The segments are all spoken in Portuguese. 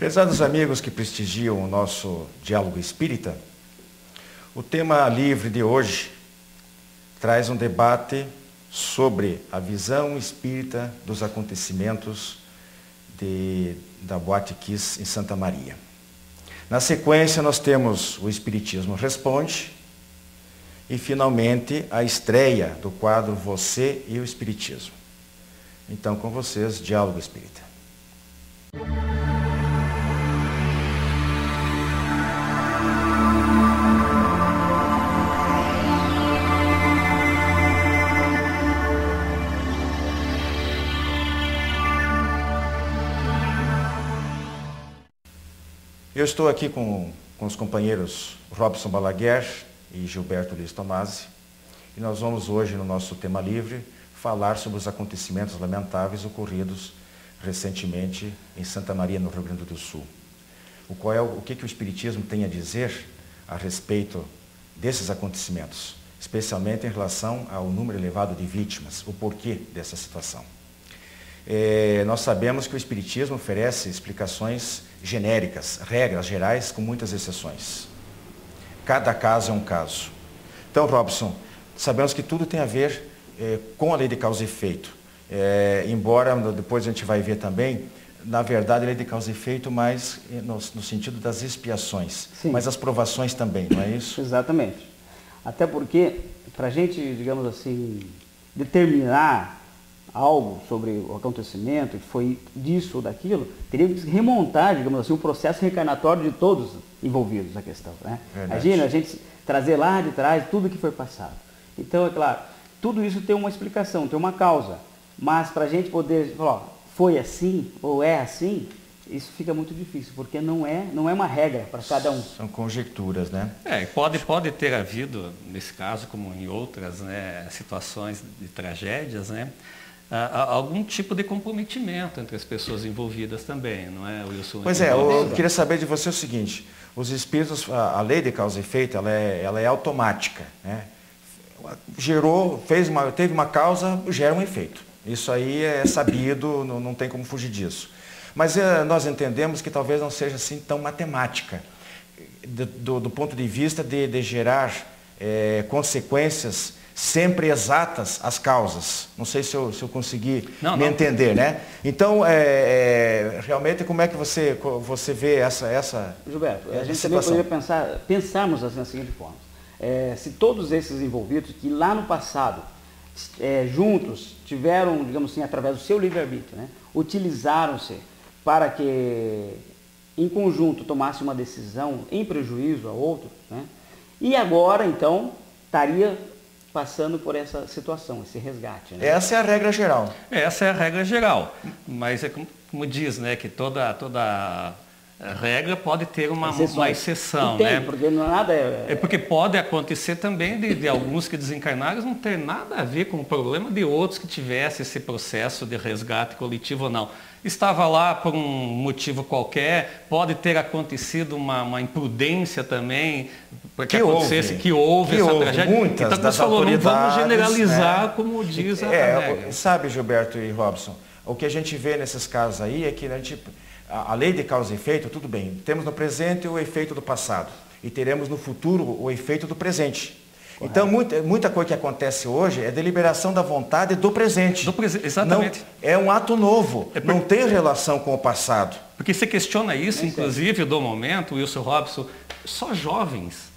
Prezados amigos que prestigiam o nosso diálogo espírita, o tema livre de hoje traz um debate sobre a visão espírita dos acontecimentos da Boate Kiss em Santa Maria. Na sequência, nós temos o Espiritismo Responde e, finalmente, a estreia do quadro Você e o Espiritismo. Então, com vocês, Diálogo Espírita. Eu estou aqui com os companheiros Robson Balaguer e Gilberto Luiz Tomasi, e nós vamos hoje, no nosso tema livre, falar sobre os acontecimentos lamentáveis ocorridos recentemente em Santa Maria, no Rio Grande do Sul. O que o Espiritismo tem a dizer a respeito desses acontecimentos, especialmente em relação ao número elevado de vítimas, o porquê dessa situação. Nós sabemos que o Espiritismo oferece explicações genéricas, regras gerais, com muitas exceções. Cada caso é um caso. Então, Robson, sabemos que tudo tem a ver com a lei de causa e efeito. Embora, depois a gente vai ver também, na verdade, a lei de causa e efeito, mas no sentido das expiações. Sim. Mas as provações também, não é isso? Exatamente. Até porque, para a gente, digamos assim, determinar algo sobre o acontecimento, que foi disso ou daquilo, teria que remontar, digamos assim, o processo reencarnatório de todos envolvidos na questão. Né? Imagina a gente trazer lá de trás tudo que foi passado. Então, é claro, tudo isso tem uma explicação, tem uma causa. Mas para a gente poder falar, ó, foi assim ou é assim, isso fica muito difícil, porque não é uma regra para cada um. São conjecturas, né? Pode ter havido, nesse caso, como em outras, né, situações de tragédias, né, algum tipo de comprometimento entre as pessoas envolvidas também, não é, Wilson? Pois é, eu queria saber de você o seguinte: os espíritos, a lei de causa e efeito, ela é automática, né? Teve uma causa, gera um efeito. Isso aí é sabido, não tem como fugir disso. Mas nós entendemos que talvez não seja assim tão matemática, do ponto de vista de gerar consequências sempre exatas às causas. Não sei se eu consegui entender, né? Então, realmente, como é que você vê essa Gilberto, a gente também poderia pensarmos assim, da seguinte forma. Se todos esses envolvidos, que lá no passado, juntos, tiveram, digamos assim, através do seu livre-arbítrio, né, utilizaram-se para que, em conjunto, tomasse uma decisão em prejuízo a outro, né, e agora, então, estaria passando por essa situação, esse resgate. Né? Essa é a regra geral. Essa é a regra geral, mas é como diz, né, que toda regra pode ter uma exceção, tem, né? Porque não nada porque pode acontecer também de alguns que desencarnaram não ter nada a ver com o problema de outros que tivessem esse processo de resgate coletivo ou não. Estava lá por um motivo qualquer, pode ter acontecido uma imprudência também, porque que houve essa tragédia. Muitas então, das falou, não vamos autoridades, generalizar, como diz a regra. Sabe, Gilberto e Robson, o que a gente vê nesses casos aí é que a lei de causa e efeito, tudo bem, temos no presente o efeito do passado e teremos no futuro o efeito do presente. Correto. Então, muita coisa que acontece hoje é deliberação da vontade do presente. Exatamente. Não, é um ato novo, não tem relação com o passado. Porque você questiona isso, inclusive, do momento, Wilson Robson, só jovens.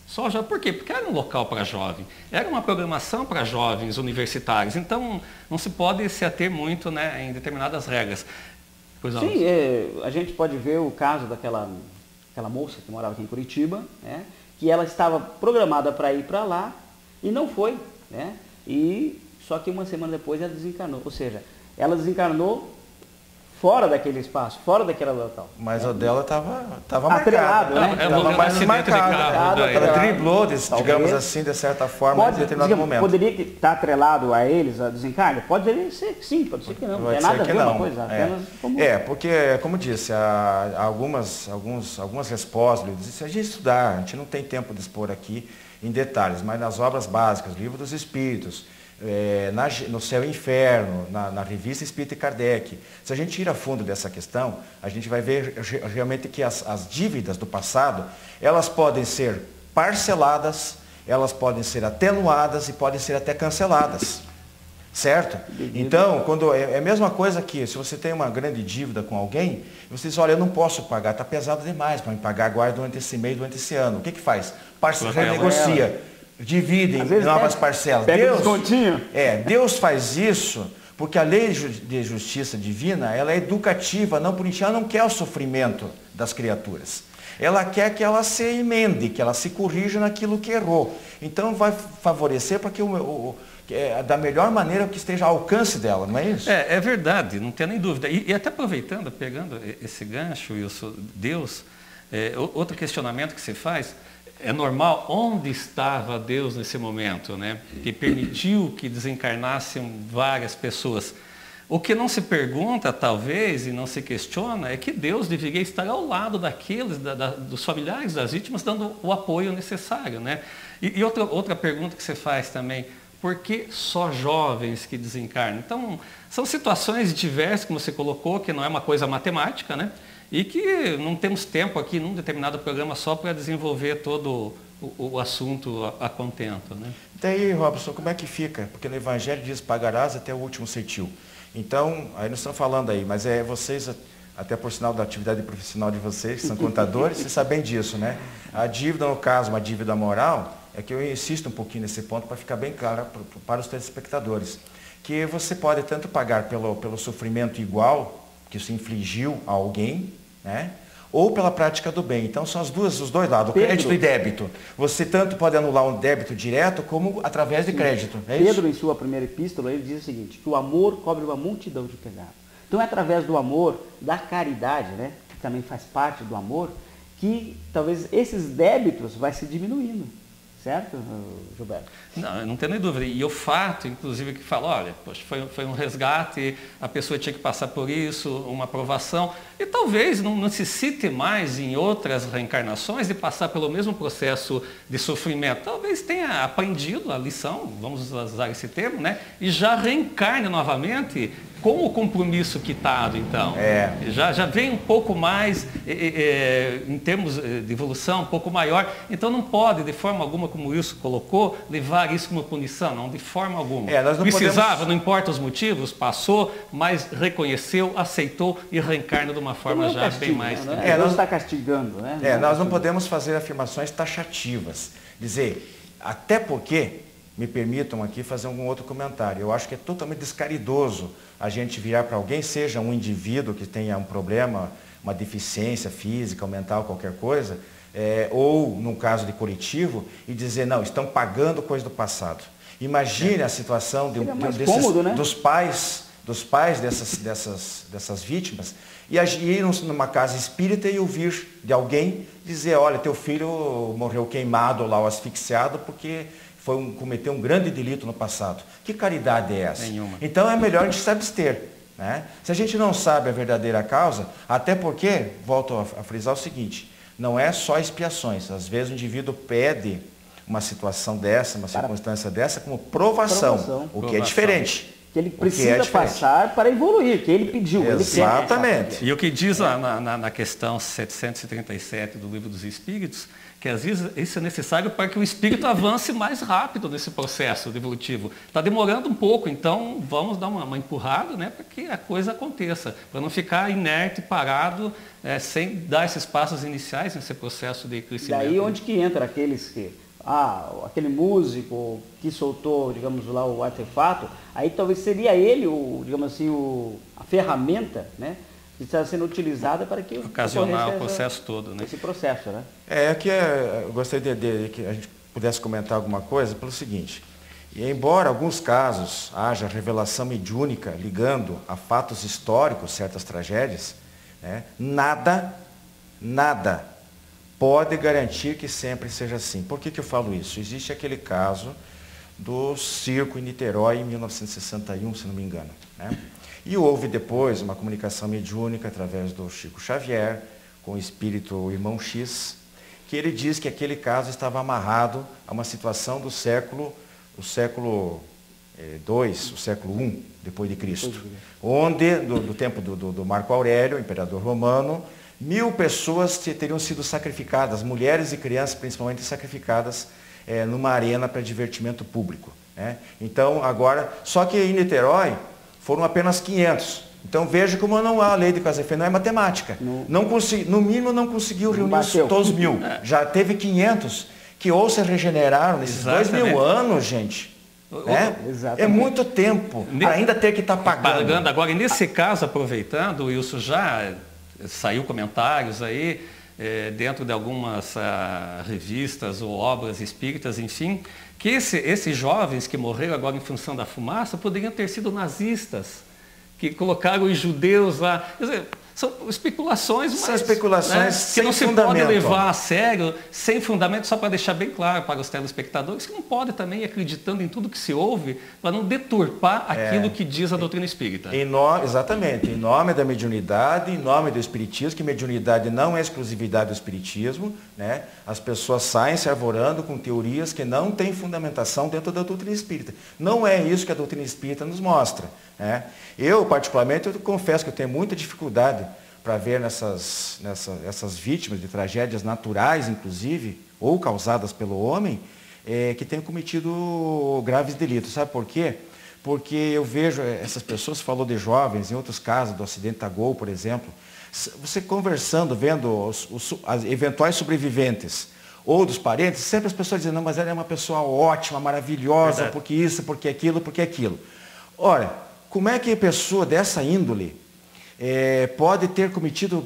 Por quê? Porque era um local para jovem, era uma programação para jovens universitários, então não se pode se ater muito, né, em determinadas regras. Sim, a gente pode ver o caso daquela moça que morava aqui em Curitiba, né, que ela estava programada para ir para lá e não foi, né, só que uma semana depois ela desencarnou, ou seja, ela desencarnou fora daquele espaço, fora daquele local. Mas a dela estava marcada, né? Estava mais marcada. Ela driblou, digamos assim, de certa forma, em determinado momento. Poderia estar atrelado a eles, a desencarne? Pode ser que sim, pode ser que não. Não tem nada a ver uma coisa, apenas como... porque, como disse, há algumas respostas, se a gente estudar, a gente não tem tempo de expor aqui em detalhes, mas nas obras básicas, Livro dos Espíritos, no Céu e Inferno, na revista Espírita Kardec. Se a gente tira a fundo dessa questão, a gente vai ver realmente que as dívidas do passado, elas podem ser parceladas, elas podem ser atenuadas e podem ser até canceladas. Certo? Então, é a mesma coisa que se você tem uma grande dívida com alguém, você diz, olha, eu não posso pagar, está pesado demais para me pagar agora durante esse mês, durante esse ano. O que faz? Renegocia, divide em novas parcelas. Deus faz isso porque a lei de justiça divina, ela é educativa, não punitiva, ela não quer o sofrimento das criaturas. Ela quer que ela se emende, que ela se corrija naquilo que errou. Então vai favorecer para que da melhor maneira que esteja ao alcance dela, não é isso? É verdade, não tem nem dúvida. E até aproveitando, pegando esse gancho, Wilson, Deus, outro questionamento que se faz, é normal, onde estava Deus nesse momento, né? Que permitiu que desencarnassem várias pessoas. O que não se pergunta, talvez, e não se questiona, é que Deus deveria estar ao lado daqueles, dos familiares das vítimas, dando o apoio necessário, né? E outra pergunta que você faz também, por que só jovens que desencarnam? Então, são situações diversas, como você colocou, que não é uma coisa matemática, né? E que não temos tempo aqui num determinado programa só para desenvolver todo o assunto a contento, né? Daí, Robson, como é que fica? Porque no Evangelho diz, pagarás até o último centil. Então, aí nós estamos falando aí, mas vocês, até por sinal da atividade profissional de vocês, que são contadores, vocês sabem disso, né? A dívida, no caso, uma dívida moral, é que eu insisto um pouquinho nesse ponto para ficar bem claro para os telespectadores, que você pode tanto pagar pelo sofrimento igual que se infligiu a alguém, né? Ou pela prática do bem. Então são os dois lados, o crédito e débito. Você tanto pode anular um débito direto como através de crédito. Pedro, em sua primeira epístola, ele diz o seguinte, que o amor cobre uma multidão de pecados. Então é através do amor, da caridade, né, que também faz parte do amor, que talvez esses débitos vai se diminuindo. Certo, Gilberto? Não tenho nem dúvida. E o fato, inclusive, que fala, olha, poxa, foi um resgate, a pessoa tinha que passar por isso, uma aprovação, e talvez não necessite mais em outras reencarnações de passar pelo mesmo processo de sofrimento. Talvez tenha aprendido a lição, vamos usar esse termo, né? E já reencarne novamente com o compromisso quitado, então. Já vem um pouco mais, em termos de evolução, um pouco maior. Então não pode, de forma alguma, como o Wilson colocou, levar isso como punição, não, de forma alguma. Precisava, não importa os motivos, passou, mas reconheceu, aceitou e reencarna de uma forma já bem mais... Deus está castigando, né? Nós não podemos fazer afirmações taxativas. Dizer, até porque... Me permitam aqui fazer algum outro comentário. Eu acho que é totalmente descaridoso a gente virar para alguém, seja um indivíduo que tenha um problema, uma deficiência física ou mental, qualquer coisa, ou num caso de coletivo, e dizer, não, estão pagando coisa do passado. Imagine a situação dos pais dessas vítimas, e ir numa casa espírita e ouvir de alguém dizer, olha, teu filho morreu queimado lá ou asfixiado porque... cometeu um grande delito no passado. Que caridade é essa? Nenhuma. Então é melhor a gente se abster. Né? Se a gente não sabe a verdadeira causa, até porque, volto a frisar o seguinte, não é só expiações. Às vezes o indivíduo pede uma situação dessa, uma circunstância dessa, como provação, o que é diferente. Que ele precisa passar para evoluir, que ele pediu. Exatamente. E o que diz na questão 737 do Livro dos Espíritos, que às vezes isso é necessário para que o espírito avance mais rápido nesse processo evolutivo. Está demorando um pouco, então vamos dar uma empurrada, né, para que a coisa aconteça, para não ficar inerte, parado, sem dar esses passos iniciais nesse processo de crescimento. Daí onde que entra aqueles que... aquele músico que soltou, digamos lá, o artefato, aí talvez seria ele, digamos assim, a ferramenta, né, que está sendo utilizada para que ocasionar o processo todo, né? Esse processo, né? Eu gostaria de que a gente pudesse comentar alguma coisa pelo seguinte, e embora alguns casos haja revelação mediúnica ligando a fatos históricos certas tragédias, né, nada pode garantir que sempre seja assim. Por que eu falo isso? Existe aquele caso do circo em Niterói em 1961, se não me engano, né? E houve depois uma comunicação mediúnica através do Chico Xavier com o espírito o Irmão X, que ele diz que aquele caso estava amarrado a uma situação do século II, o século I, depois de Cristo, onde, do tempo do Marco Aurélio, imperador romano, 1000 pessoas teriam sido sacrificadas, mulheres e crianças principalmente sacrificadas numa arena para divertimento público. Né? Então, agora, só que em Niterói foram apenas 500. Então veja como não há a lei de causa e efeito, não é matemática. No mínimo não conseguiu reunir todos os 1000. Já teve 500 que ou se regeneraram nesses 2000 anos, gente. É muito tempo para ainda ter que estar pagando. Agora, nesse caso, aproveitando, o Wilson, já saiu comentários aí, dentro de algumas revistas ou obras espíritas, enfim, que esses jovens que morreram agora em função da fumaça poderiam ter sido nazistas, que colocaram os judeus lá. Quer dizer, são especulações, mas, são especulações que não se fundamento. Pode levar a sério, sem fundamento, só para deixar bem claro para os telespectadores, que não pode também ir acreditando em tudo que se ouve, para não deturpar aquilo que diz a doutrina espírita. Exatamente, em nome da mediunidade, em nome do espiritismo, que mediunidade não é exclusividade do espiritismo, né? As pessoas saem se arvorando com teorias que não têm fundamentação dentro da doutrina espírita. Não é isso que a doutrina espírita nos mostra. Né? Eu, particularmente, eu confesso que eu tenho muita dificuldade para ver essas vítimas de tragédias naturais, inclusive, ou causadas pelo homem, que tenham cometido graves delitos. Sabe por quê? Porque eu vejo essas pessoas, falou de jovens, em outros casos, do acidente da Gol, por exemplo, você conversando, vendo os eventuais sobreviventes, ou dos parentes, sempre as pessoas dizem, não, mas ela é uma pessoa ótima, maravilhosa, verdade, porque isso, porque aquilo, porque aquilo. Ora, como é que a pessoa dessa índole pode ter cometido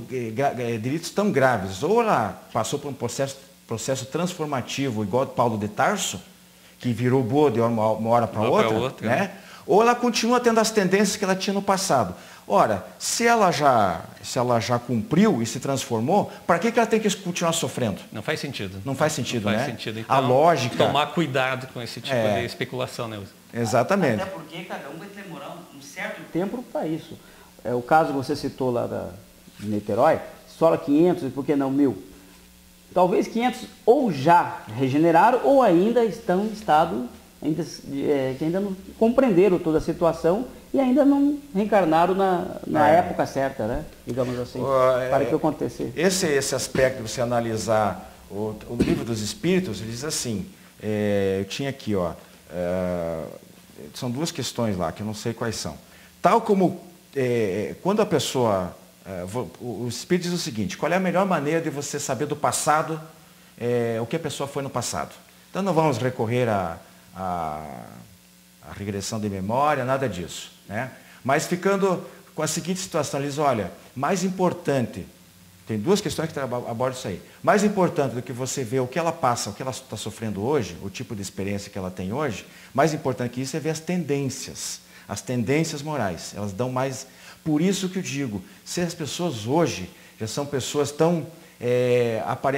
delitos tão graves? Ou ela passou por um processo transformativo, igual Paulo de Tarso, que virou boa de uma hora para outra, né? Ou ela continua tendo as tendências que ela tinha no passado. Ora, se ela já cumpriu e se transformou, para que ela tem que continuar sofrendo? Não faz sentido. Não faz sentido, não né? Faz sentido. Então, a lógica... Tomar cuidado com esse tipo de especulação, né? Exatamente. Até porque cada um vai demorar um certo tempo para isso. O caso que você citou lá de Niterói, só 500 e por que não 1000? Talvez 500 ou já regeneraram ou ainda estão em estado que ainda não compreenderam toda a situação e ainda não reencarnaram na época certa, né? Digamos assim, para que acontecer. Esse aspecto de você analisar o livro dos Espíritos, ele diz assim, eu tinha aqui, são duas questões lá, que eu não sei quais são. Tal como, quando a pessoa, o Espírito diz o seguinte, qual é a melhor maneira de você saber do passado, o que a pessoa foi no passado? Então não vamos recorrer a regressão de memória, nada disso. Né? Mas ficando com a seguinte situação, eles olha, mais importante, tem duas questões que abordam isso aí, mais importante do que você ver o que ela passa, o que ela está sofrendo hoje, o tipo de experiência que ela tem hoje, mais importante que isso é ver as tendências morais, elas dão mais, por isso que eu digo, se as pessoas hoje já são pessoas tão,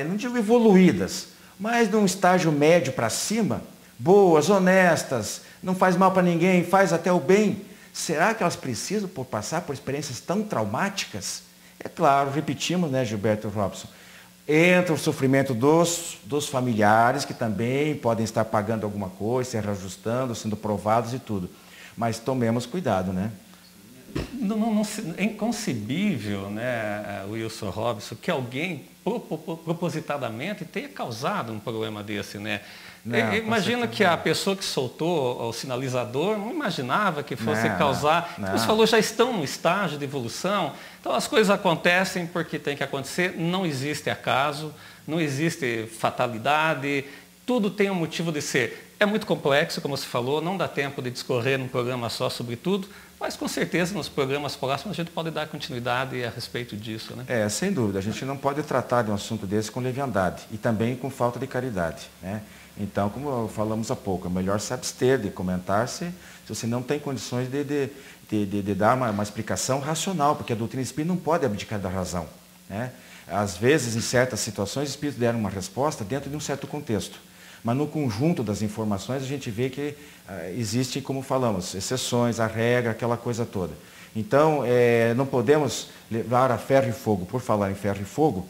não digo evoluídas, mas num estágio médio para cima, boas, honestas, não faz mal para ninguém, faz até o bem. Será que elas precisam passar por experiências tão traumáticas? É claro, repetimos, né, Gilberto Robson, entra o sofrimento dos familiares, que também podem estar pagando alguma coisa, se reajustando, sendo provados e tudo. Mas tomemos cuidado, né? É inconcebível, né, Wilson Robson, que alguém propositadamente tenha causado um problema desse, né? Não, imagina que a pessoa que soltou o sinalizador não imaginava que fosse causar. Não. Você falou, já estão no estágio de evolução. Então as coisas acontecem porque tem que acontecer. Não existe acaso, não existe fatalidade. Tudo tem um motivo de ser. É muito complexo, como você falou, não dá tempo de discorrer num programa só sobre tudo, mas com certeza nos programas próximos a gente pode dar continuidade a respeito disso, né? Sem dúvida. A gente não pode tratar de um assunto desse com leviandade e também com falta de caridade, né? Então, como falamos há pouco, é melhor se abster de comentar se você não tem condições de dar uma explicação racional, porque a doutrina espírita não pode abdicar da razão, né? Às vezes, em certas situações, os espíritos deram uma resposta dentro de um certo contexto. Mas no conjunto das informações a gente vê que existe, como falamos, exceções, a regra, aquela coisa toda. Então, não podemos levar a ferro e fogo, por falar em ferro e fogo,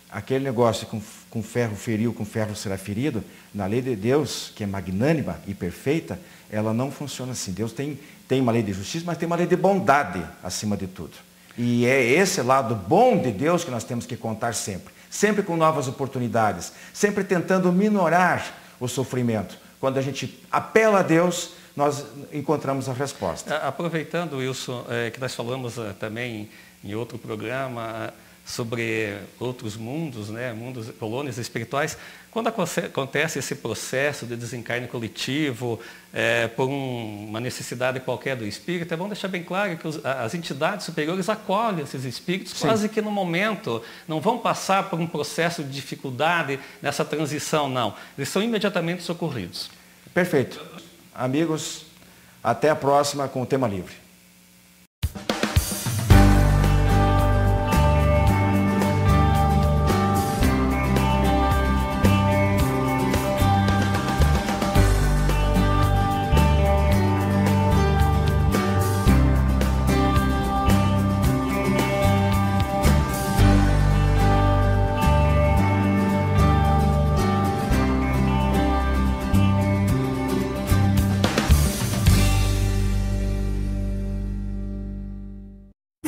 aquele negócio com ferro feriu, com ferro será ferido, na lei de Deus, que é magnânima e perfeita, ela não funciona assim. Deus tem uma lei de justiça, mas tem uma lei de bondade acima de tudo. E é esse lado bom de Deus que nós temos que contar sempre. Sempre com novas oportunidades, sempre tentando minorar o sofrimento. Quando a gente apela a Deus, nós encontramos a resposta. Aproveitando, Wilson, que nós falamos também em outro programa sobre outros mundos, né, mundos, colônias espirituais, quando acontece esse processo de desencarne coletivo, por uma necessidade qualquer do espírito, é bom deixar bem claro que as entidades superiores acolhem esses espíritos. Sim. Quase que no momento não vão passar por um processo de dificuldade nessa transição, não. Eles são imediatamente socorridos. Perfeito. Amigos, até a próxima com o Tema Livre.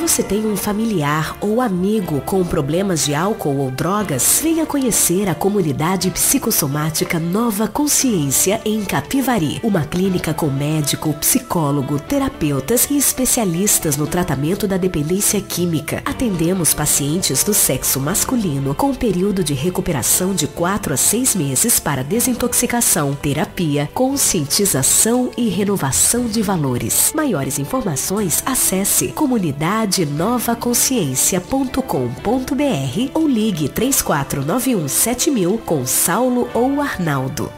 Você tem um familiar ou amigo com problemas de álcool ou drogas? Venha conhecer a comunidade psicossomática Nova Consciência em Capivari. Uma clínica com médico, psicólogo, terapeutas e especialistas no tratamento da dependência química. Atendemos pacientes do sexo masculino com período de recuperação de 4 a 6 meses para desintoxicação, terapia, conscientização e renovação de valores. Maiores informações, acesse comunidadenovaconsciência.com.br ou ligue 3491 7000 com Saulo ou Arnaldo.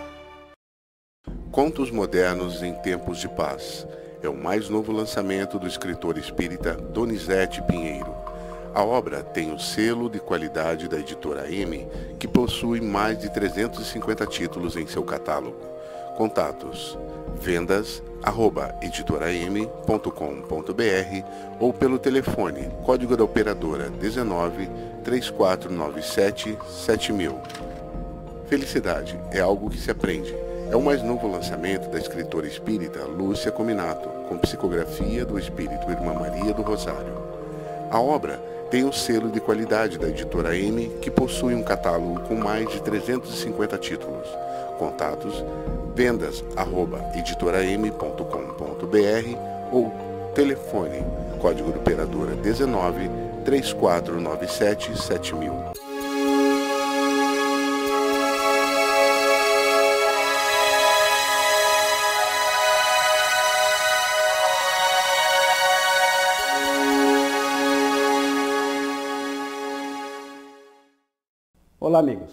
Contos Modernos em Tempos de Paz é o mais novo lançamento do escritor espírita Donizete Pinheiro. A obra tem o selo de qualidade da editora M, que possui mais de 350 títulos em seu catálogo. Contatos: vendas@editoram.com.br ou pelo telefone, código da operadora 19 3497 7000. Felicidade é algo que se aprende. É o mais novo lançamento da escritora espírita Lúcia Cominato, com psicografia do espírito Irmã Maria do Rosário. A obra tem o selo de qualidade da editora M, que possui um catálogo com mais de 350 títulos. Contatos: vendas@editoram.com.br ou telefone, código da operadora 19 3497 7000. Olá, amigos.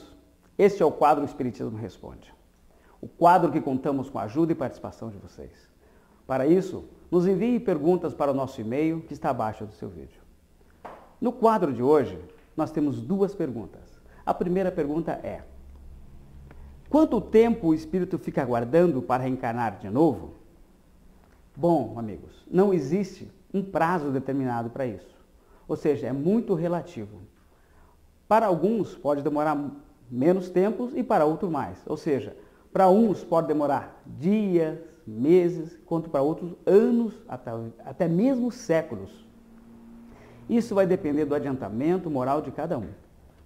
Este é o quadro Espiritismo Responde. O quadro que contamos com a ajuda e participação de vocês. Para isso, nos envie perguntas para o nosso e-mail que está abaixo do seu vídeo. No quadro de hoje, nós temos 2 perguntas. A primeira pergunta é: quanto tempo o espírito fica aguardando para reencarnar de novo? Bom, amigos, não existe um prazo determinado para isso. Ou seja, é muito relativo. Para alguns pode demorar menos tempos e para outros mais. Ou seja, para uns pode demorar dias, meses, enquanto para outros anos, até mesmo séculos. Isso vai depender do adiantamento moral de cada um,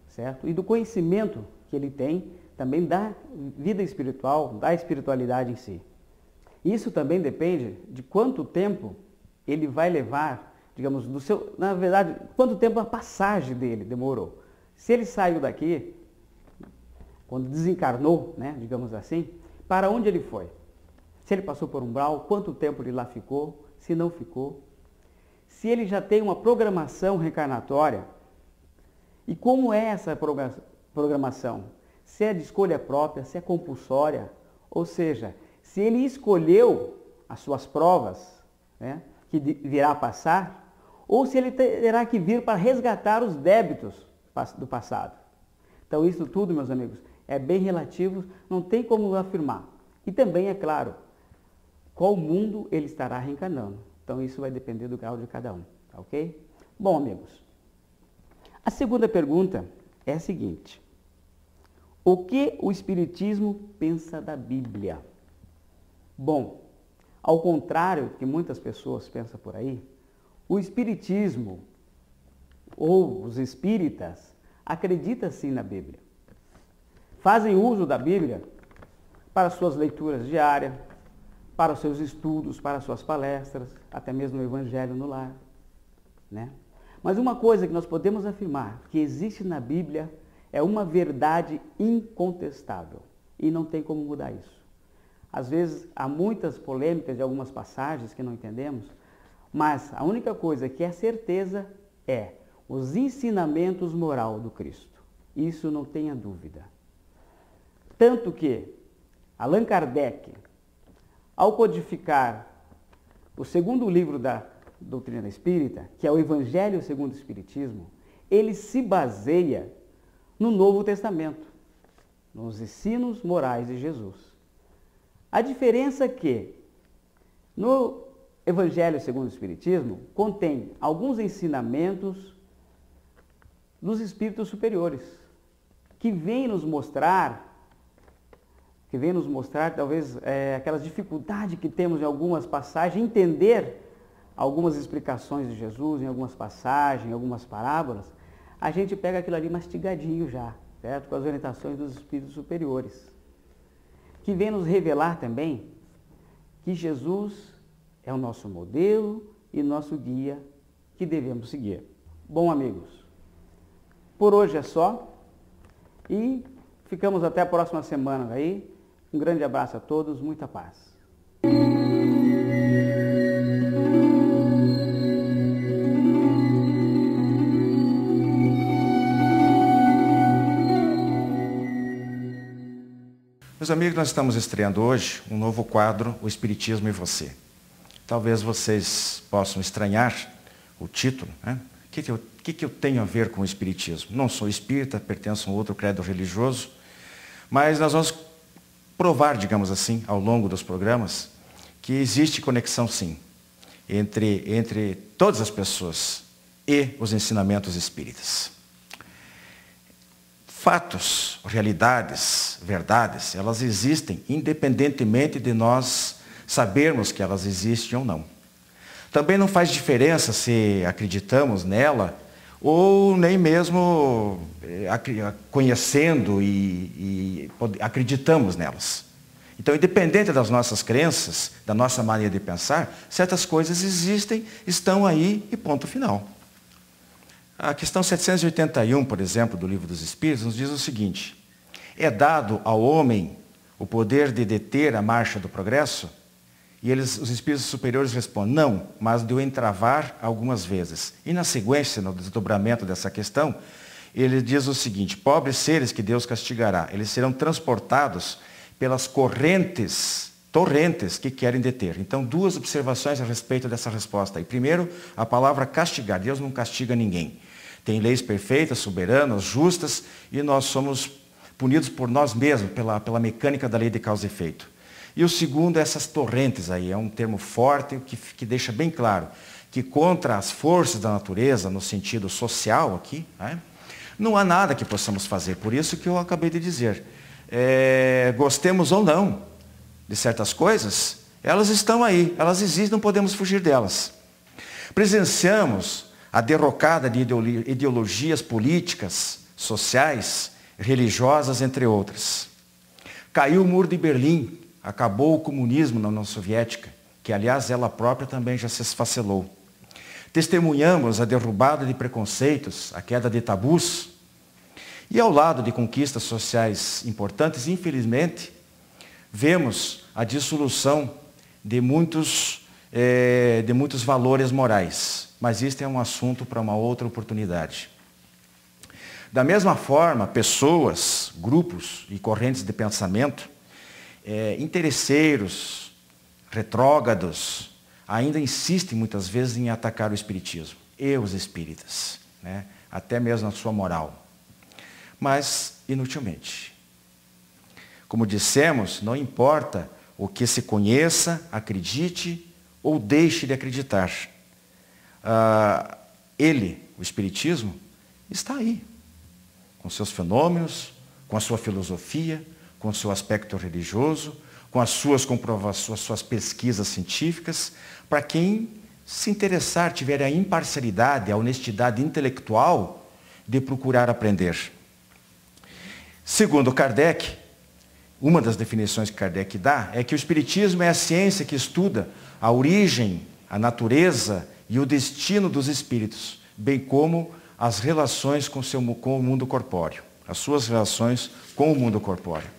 certo? E do conhecimento que ele tem também da vida espiritual, da espiritualidade em si. Isso também depende de quanto tempo ele vai levar, digamos, na verdade, quanto tempo a passagem dele demorou. Se ele saiu daqui, quando desencarnou, né, digamos assim, para onde ele foi? Se ele passou por umbral, quanto tempo ele lá ficou, se não ficou? Se ele já tem uma programação reencarnatória, e como é essa programação? Se é de escolha própria, se é compulsória, ou seja, se ele escolheu as suas provas, né, que virá a passar, ou se ele terá que vir para resgatar os débitos do passado. Então isso tudo, meus amigos, é bem relativo, não tem como afirmar. E também, é claro, qual mundo ele estará reencarnando. Então isso vai depender do grau de cada um, tá ok? Bom, amigos, a segunda pergunta é a seguinte: o que o Espiritismo pensa da Bíblia? Bom, ao contrário do que muitas pessoas pensam por aí, o Espiritismo, ou os espíritas, acreditam sim na Bíblia. Fazem uso da Bíblia para suas leituras diárias, para os seus estudos, para suas palestras, até mesmo no Evangelho no lar, né? Mas uma coisa que nós podemos afirmar, que existe na Bíblia, é uma verdade incontestável. E não tem como mudar isso. Às vezes, há muitas polêmicas de algumas passagens que não entendemos, mas a única coisa que é certeza é os ensinamentos morais do Cristo. Isso não tenha dúvida. Tanto que Allan Kardec, ao codificar o segundo livro da doutrina espírita, que é o Evangelho segundo o Espiritismo, ele se baseia no Novo Testamento, nos ensinos morais de Jesus. A diferença é que no Evangelho segundo o Espiritismo contém alguns ensinamentos dos espíritos superiores, que vêm nos mostrar talvez aquelas dificuldades que temos em algumas passagens, entender algumas explicações de Jesus, em algumas passagens, em algumas parábolas, a gente pega aquilo ali mastigadinho já, certo? Com as orientações dos espíritos superiores, que vem nos revelar também que Jesus é o nosso modelo e nosso guia que devemos seguir. Bom, amigos, por hoje é só e ficamos até a próxima semana aí. Um grande abraço a todos, muita paz. Meus amigos, nós estamos estreando hoje um novo quadro, O Espiritismo e Você. Talvez vocês possam estranhar o título, né? O que eu tenho a ver com o Espiritismo? Não sou espírita, pertenço a um outro credo religioso, mas nós vamos provar, digamos assim, ao longo dos programas, que existe conexão, sim, entre todas as pessoas e os ensinamentos espíritas. Fatos, realidades, verdades, elas existem independentemente de nós sabermos que elas existem ou não. Também não faz diferença se acreditamos nela ou nem mesmo conhecendo e acreditamos nelas. Então, independente das nossas crenças, da nossa maneira de pensar, certas coisas existem, estão aí e ponto final. A questão 781, por exemplo, do Livro dos Espíritos, nos diz o seguinte: é dado ao homem o poder de deter a marcha do progresso? E os espíritos superiores respondem, não, mas de o entravar algumas vezes. E na sequência, no desdobramento dessa questão, ele diz o seguinte: pobres seres que Deus castigará, eles serão transportados pelas torrentes que querem deter. Então, duas observações a respeito dessa resposta. E primeiro, a palavra castigar. Deus não castiga ninguém. Tem leis perfeitas, soberanas, justas, e nós somos punidos por nós mesmos, pela mecânica da lei de causa e efeito. E o segundo, essas torrentes aí, é um termo forte que deixa bem claro que contra as forças da natureza, no sentido social aqui, né, não há nada que possamos fazer. Por isso que eu acabei de dizer, gostemos ou não de certas coisas, elas estão aí, elas existem, não podemos fugir delas. Presenciamos a derrocada de ideologias políticas, sociais, religiosas, entre outras. Caiu o muro de Berlim, acabou o comunismo na União Soviética, que, aliás, ela própria também já se esfacelou. Testemunhamos a derrubada de preconceitos, a queda de tabus. E ao lado de conquistas sociais importantes, infelizmente, vemos a dissolução de muitos valores morais. Mas isso é um assunto para uma outra oportunidade. Da mesma forma, pessoas, grupos e correntes de pensamento, interesseiros, retrógrados, ainda insistem muitas vezes em atacar o espiritismo e os espíritas, né? Até mesmo na sua moral. Mas, inutilmente. Como dissemos, não importa o que se conheça, acredite ou deixe de acreditar. O espiritismo, está aí. com seus fenômenos, com a sua filosofia, com o seu aspecto religioso, com as suas comprovações, suas pesquisas científicas, para quem se interessar, tiver a imparcialidade, a honestidade intelectual de procurar aprender. Segundo Kardec, uma das definições que Kardec dá é que o Espiritismo é a ciência que estuda a origem, a natureza e o destino dos espíritos, bem como as relações com o mundo corpóreo, as suas relações com o mundo corpóreo.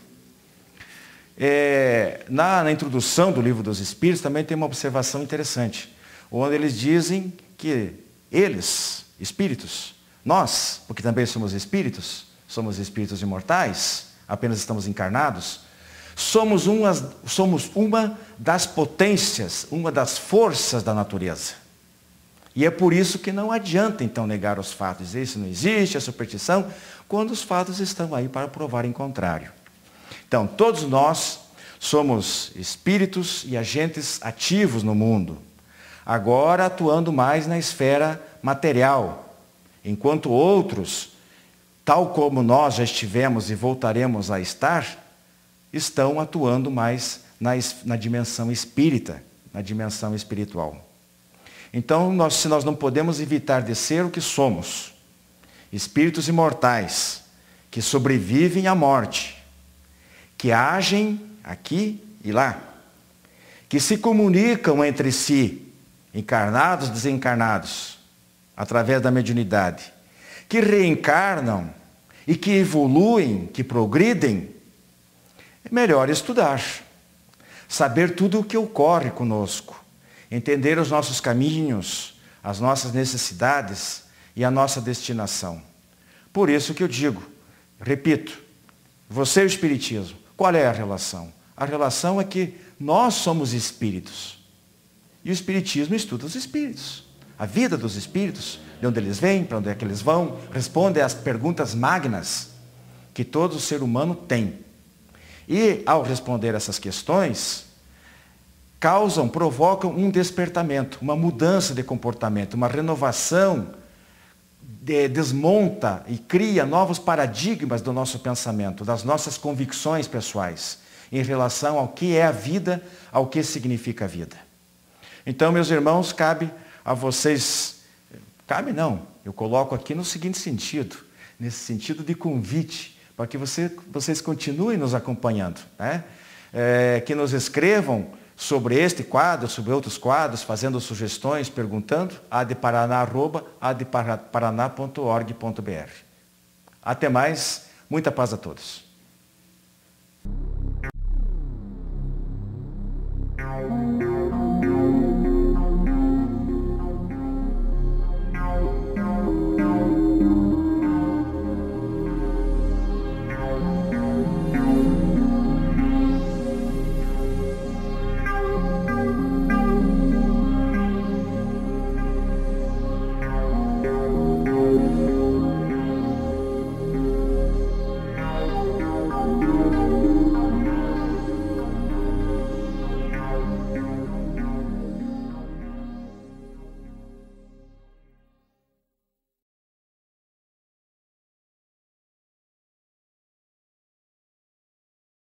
Na introdução do Livro dos Espíritos também tem uma observação interessante, onde eles dizem que eles, espíritos, nós, porque também somos espíritos imortais, apenas estamos encarnados, somos uma das potências, uma das forças da natureza. E é por isso que não adianta, então, negar os fatos, dizer isso não existe, é superstição, quando os fatos estão aí para provar em contrário. Então, todos nós somos espíritos e agentes ativos no mundo, agora atuando mais na esfera material, enquanto outros, tal como nós já estivemos e voltaremos a estar, estão atuando mais na dimensão espírita, na dimensão espiritual. Então, se nós não podemos evitar de ser o que somos, espíritos imortais, que sobrevivem à morte, que agem aqui e lá, que se comunicam entre si, encarnados e desencarnados, através da mediunidade, que reencarnam e que evoluem, que progridem, é melhor estudar, saber tudo o que ocorre conosco, entender os nossos caminhos, as nossas necessidades e a nossa destinação. Por isso que eu digo, repito, você e o Espiritismo, qual é a relação? A relação é que nós somos espíritos e o Espiritismo estuda os espíritos, a vida dos espíritos, de onde eles vêm, para onde é que eles vão, responde às perguntas magnas que todo ser humano tem. E, ao responder essas questões, provocam um despertamento, uma mudança de comportamento, uma renovação, desmonta e cria novos paradigmas do nosso pensamento, das nossas convicções pessoais, em relação ao que é a vida, ao que significa a vida. Então, meus irmãos, cabe a vocês, eu coloco aqui no seguinte sentido, nesse sentido de convite, para que vocês continuem nos acompanhando, né? Que nos escrevam sobre este quadro, sobre outros quadros, fazendo sugestões, perguntando, adeparaná@adeparaná.org.br. Até mais, muita paz a todos.